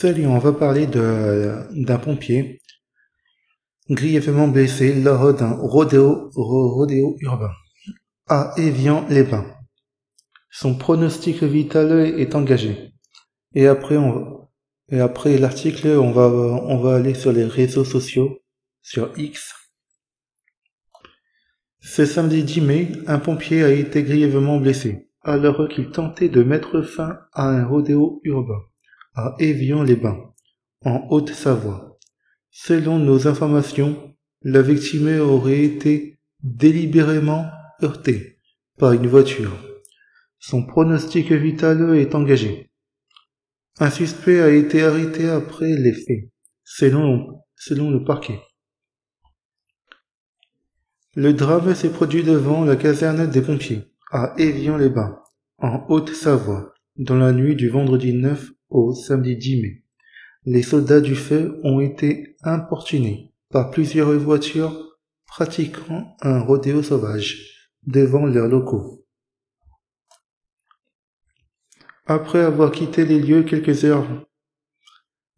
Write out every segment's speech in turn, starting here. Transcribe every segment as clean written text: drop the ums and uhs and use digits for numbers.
Salut, on va parler d'un pompier grièvement blessé lors d'un rodéo urbain à Évian-les-Bains. Son pronostic vital est engagé. Et après l'article, on va aller sur les réseaux sociaux, sur X. Ce samedi 10 mai, un pompier a été grièvement blessé alors qu'il tentait de mettre fin à un rodéo urbain à Évian-les-Bains, en Haute-Savoie. Selon nos informations, la victime aurait été délibérément heurtée par une voiture. Son pronostic vital est engagé. Un suspect a été arrêté après les faits, selon le parquet. Le drame s'est produit devant la caserne des pompiers, à Évian-les-Bains, en Haute-Savoie, dans la nuit du vendredi 9 au samedi 10 mai. Les soldats du feu ont été importunés par plusieurs voitures pratiquant un rodéo sauvage devant leurs locaux. Après avoir quitté les lieux quelques heures,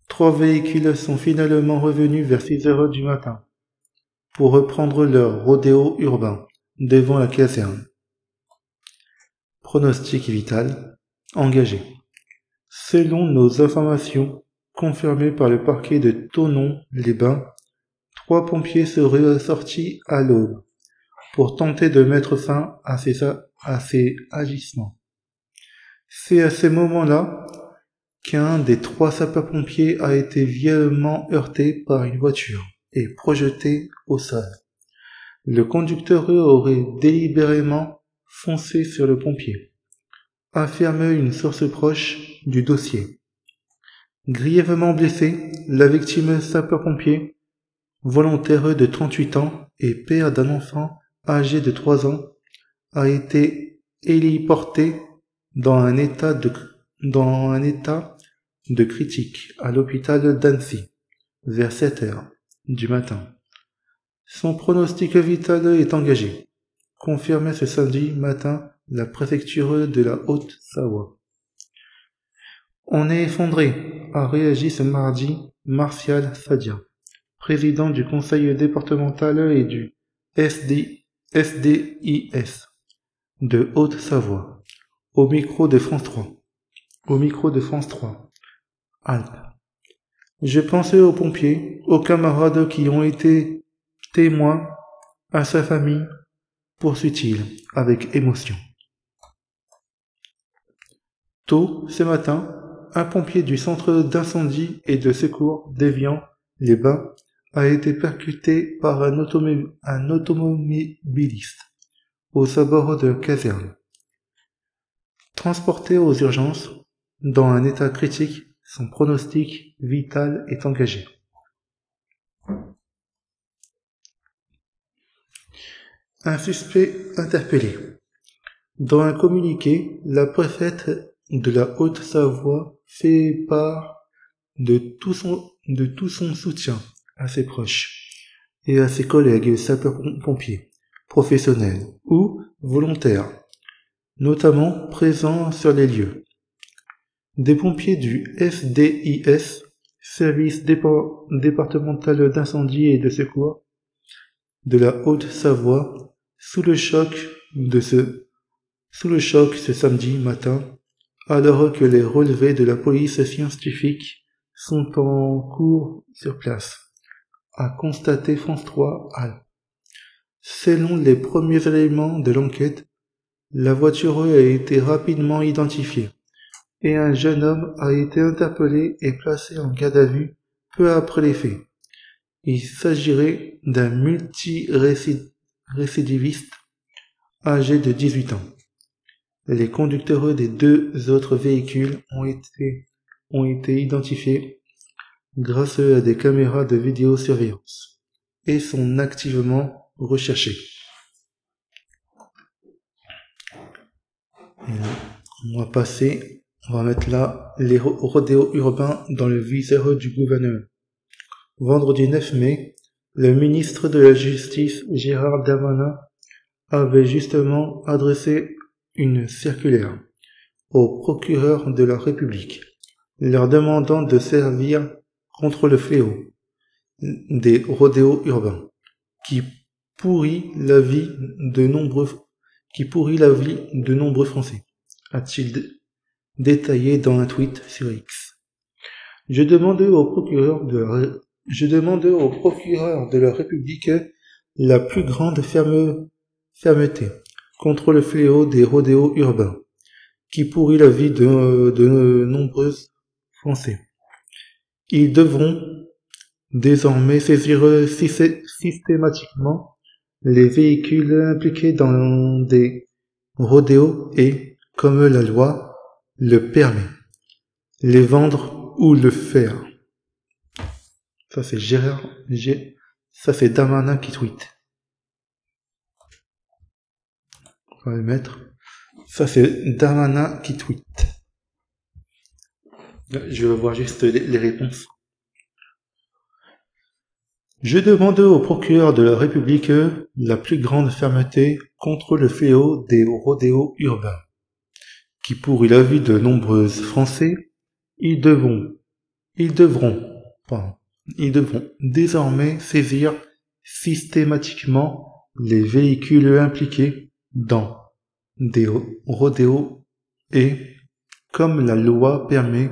3 véhicules sont finalement revenus vers 6 heures du matin pour reprendre leur rodéo urbain devant la caserne. Pronostic vital engagé. Selon nos informations, confirmées par le parquet de Thonon-les-Bains, 3 pompiers seraient sortis à l'aube pour tenter de mettre fin à ces agissements. C'est à ce moment-là qu'un des 3 sapeurs-pompiers a été violemment heurté par une voiture et projeté au sol. Le conducteur aurait délibérément foncé sur le pompier, affirme une source proche du dossier. Grièvement blessé, la victime sapeur-pompier, volontaire de 38 ans et père d'un enfant âgé de 3 ans, a été héliporté dans un état de critique à l'hôpital d'Annecy, vers 7 heures du matin. Son pronostic vital est engagé, confirmait ce samedi matin la préfecture de la Haute-Savoie. On est effondré, a réagi ce mardi Martial Sadia, président du conseil départemental et du SDIS de Haute-Savoie, au micro de France 3, Alpes. Je pensais aux pompiers, aux camarades qui ont été témoins, à sa famille, poursuit-il avec émotion. Tôt ce matin, un pompier du centre d'incendie et de secours d'Évian-les-Bains a été percuté par un automobiliste aux abords de caserne. Transporté aux urgences, dans un état critique, son pronostic vital est engagé. Un suspect interpellé. Dans un communiqué, la préfète de la Haute-Savoie fait part de tout son soutien à ses proches et à ses collègues sapeurs-pompiers, professionnels ou volontaires, notamment présents sur les lieux. Des pompiers du SDIS, Service départemental d'incendie et de secours, de la Haute-Savoie, sous le choc ce samedi matin, alors que les relevés de la police scientifique sont en cours sur place, a constaté France 3 Alpes. Selon les premiers éléments de l'enquête, la voiture a été rapidement identifiée et un jeune homme a été interpellé et placé en garde à vue peu après les faits. Il s'agirait d'un multirécidiviste âgé de 18 ans. Les conducteurs des 2 autres véhicules ont été identifiés grâce à des caméras de vidéosurveillance et sont activement recherchés. On va mettre là les rodéos urbains dans le viseur du gouvernement. Vendredi 9 mai, le ministre de la Justice, Gérald Darmanin, avait justement adressé une circulaire au procureur de la République leur demandant de servir contre le fléau des rodéos urbains qui pourrit la vie de nombreux Français, a-t-il détaillé dans un tweet sur X. Je demandais au procureur de la République la plus grande fermeté contre le fléau des rodéos urbains qui pourrit la vie de nombreux Français. Ils devront désormais saisir systématiquement les véhicules impliqués dans des rodéos et, comme la loi le permet, les vendre ou le faire. Ça c'est Darmanin qui tweet. On va le mettre. Ça c'est Darmanin qui tweet. Je vais voir juste les réponses. Je demande au procureur de la République la plus grande fermeté contre le fléau des rodéos urbains, qui pourrit la vie de nombreux Français. Ils devront désormais saisir systématiquement les véhicules impliqués dans des rodéos et, comme la loi permet,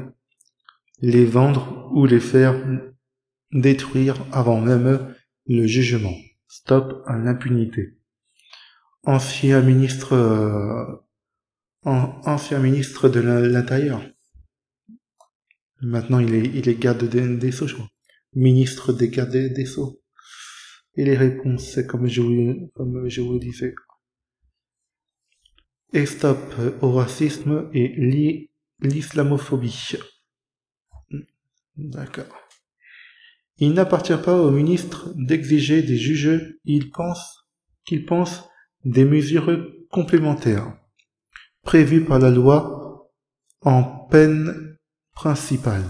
les vendre ou les faire détruire avant même le jugement. Stop à l'impunité. Ancien ministre de l'Intérieur. Maintenant, il est garde des Sceaux, je crois. Ministre des gardes des Sceaux. Et les réponses, c'est comme je vous disais. Et stop au racisme et l'islamophobie. D'accord. Il n'appartient pas au ministre d'exiger des juges qu'ils pensent des mesures complémentaires prévues par la loi en peine principale.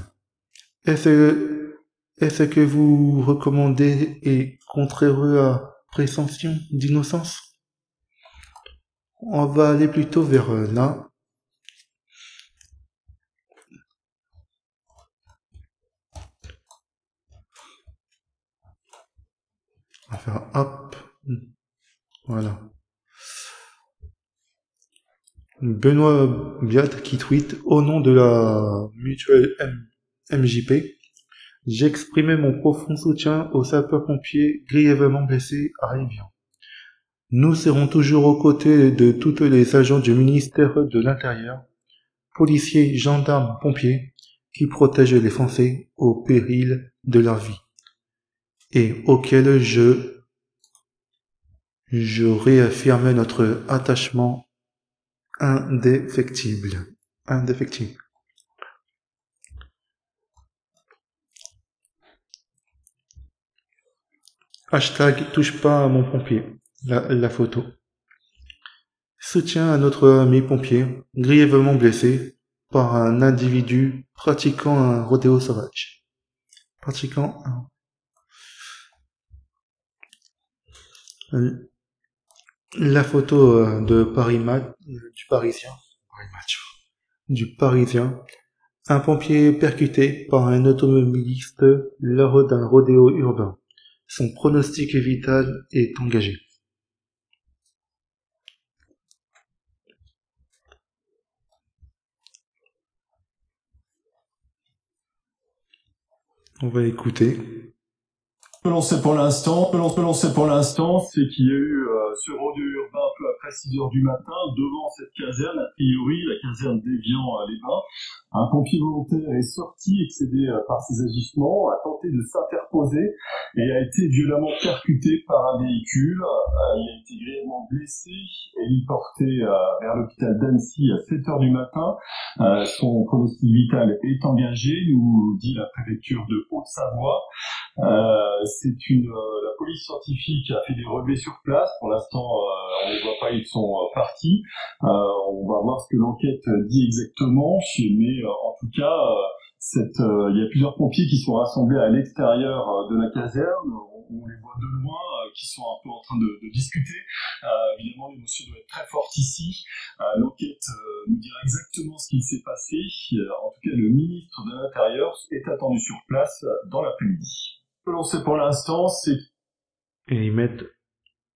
Est-ce que vous recommandez est contraire à présomption d'innocence? On va aller plutôt vers là. On va faire hop. Voilà. Benoît Biat qui tweet au nom de la mutuelle MJP. J'ai exprimé mon profond soutien aux sapeurs-pompiers grièvement blessés à Évian. Nous serons toujours aux côtés de tous les agents du ministère de l'Intérieur, policiers, gendarmes, pompiers, qui protègent les Français au péril de leur vie, et auxquels je réaffirme notre attachement indéfectible. Hashtag touche pas à mon pompier. La photo. Soutien à notre ami pompier, grièvement blessé par un individu pratiquant un rodéo sauvage. La photo de du Parisien, un pompier percuté par un automobiliste lors d'un rodéo urbain. Son pronostic vital est engagé. On va écouter. Ce que l'on sait pour l'instant, c'est qu'il y a eu ce rodéo urbain un peu après 6h du matin, devant cette caserne, a priori, la caserne d'Évian-les-Bains. Un pompier volontaire est sorti, excédé par ses agissements, a tenté de s'interposer et a été violemment percuté par un véhicule. Il a été grièvement blessé et héliporté vers l'hôpital d'Annecy à 7h du matin. Son pronostic vital est engagé, nous dit la préfecture de Haute-Savoie. La police scientifique a fait des relevés sur place. Pour l'instant, on ne les voit pas, ils sont partis. On va voir ce que l'enquête dit exactement. Mais en tout cas, il y a plusieurs pompiers qui sont rassemblés à l'extérieur de la caserne. On les voit de loin, qui sont un peu en train de discuter. Évidemment, l'émotion doit être très forte ici. L'enquête nous dira exactement ce qui s'est passé. En tout tout cas, le ministre de l'Intérieur est attendu sur place dans l'après-midi. Ce que l'on sait pour l'instant, c'est... Et ils mettent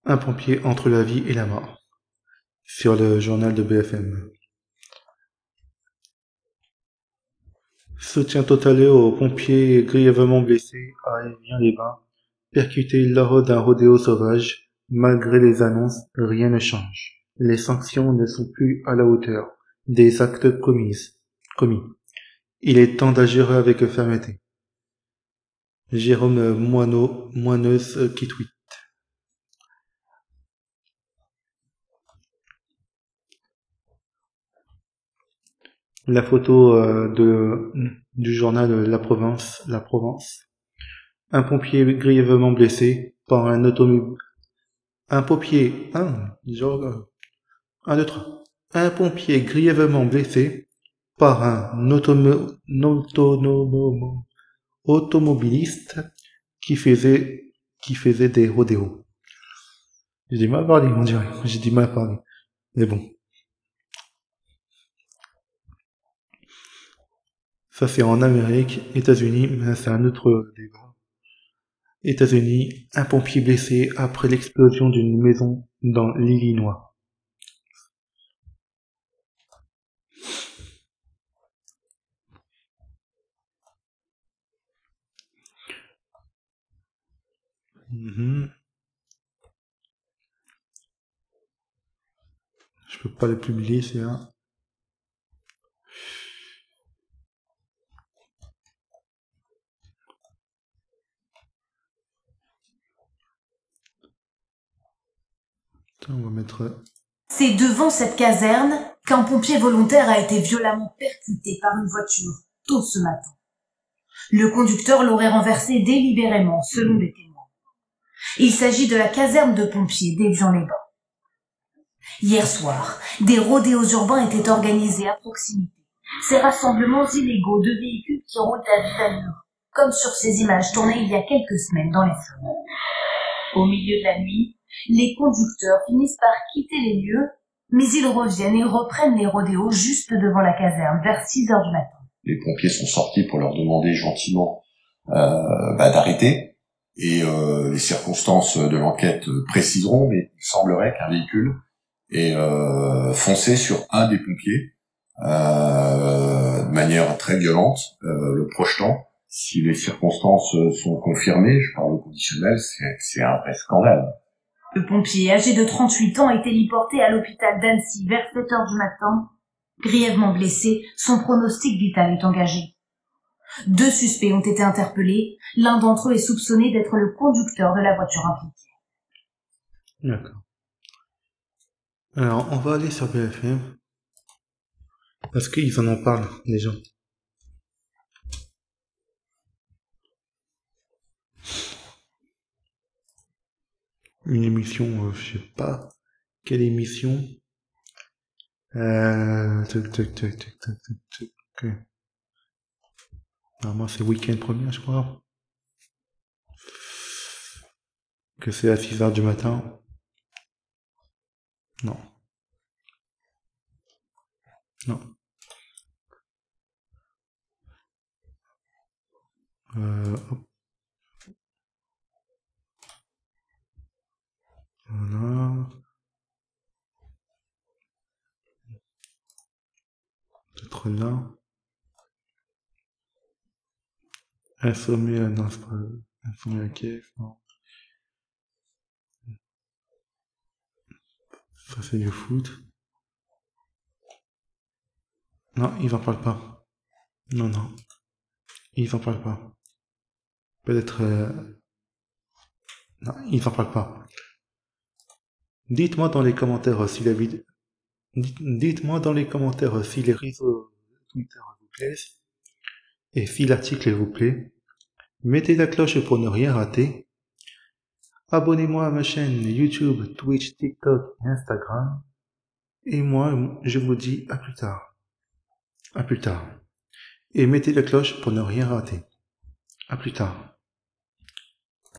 un pompier entre la vie et la mort sur le journal de BFM. Soutien total aux pompiers grièvement blessés à Evian-les-Bains, percutés lors d'un rodéo sauvage. Malgré les annonces, rien ne change. Les sanctions ne sont plus à la hauteur des actes commis. Il est temps d'agir avec fermeté. Jérôme Moineuse qui tweet. La photo du journal La Provence. Un pompier grièvement blessé par un automobile. Un pompier grièvement blessé par un automobiliste qui faisait des rodéos. J'ai du mal à parler, on dirait. J'ai du mal à parler. Mais bon. Ça, c'est en Amérique, États-Unis, mais c'est un autre débat. États-Unis, un pompier blessé après l'explosion d'une maison dans l'Illinois. Je peux pas le publier, c'est là. On va mettre... C'est devant cette caserne qu'un pompier volontaire a été violemment percuté par une voiture tôt ce matin. Le conducteur l'aurait renversé délibérément, selon des témoins. Il s'agit de la caserne de pompiers d'Évian-les-Bains. Hier soir, des rodéos urbains étaient organisés à proximité. Ces rassemblements illégaux de véhicules qui roulent à vive allure, comme sur ces images tournées il y a quelques semaines dans les films. Au milieu de la nuit, les conducteurs finissent par quitter les lieux, mais ils reviennent et reprennent les rodéos juste devant la caserne, vers 6 heures du matin. Les pompiers sont sortis pour leur demander gentiment d'arrêter, et les circonstances de l'enquête préciseront, mais il semblerait qu'un véhicule ait foncé sur un des pompiers de manière très violente, le projetant. Si les circonstances sont confirmées, je parle au conditionnel, c'est un vrai scandale. Le pompier, âgé de 38 ans, a été héliporté à l'hôpital d'Annecy vers 7 heures du matin. Grièvement blessé, son pronostic vital est engagé. 2 suspects ont été interpellés. L'un d'entre eux est soupçonné d'être le conducteur de la voiture impliquée. D'accord. Alors, on va aller sur BFM. Parce qu'ils en parlent, les gens. Une émission, je sais pas quelle émission. Normalement, c'est Week-end Première, je crois. Que c'est à 6 heures du matin. Non. Non. Hop. Voilà. Peut-être là. Insomnie, non, c'est pas... Insomnie à Kiev, non. Ça, c'est du foot. Non, ils en parlent pas. Non, non. Ils en parlent pas. Peut-être... Non, ils en parlent pas. Dites-moi dans les commentaires si la vidéo... Dites-moi dans les commentaires si les réseaux Twitter vous plaisent et si l'article vous plaît. Mettez la cloche pour ne rien rater. Abonnez-moi à ma chaîne YouTube, Twitch, TikTok et Instagram. Et moi, je vous dis à plus tard. À plus tard. Et mettez la cloche pour ne rien rater. À plus tard.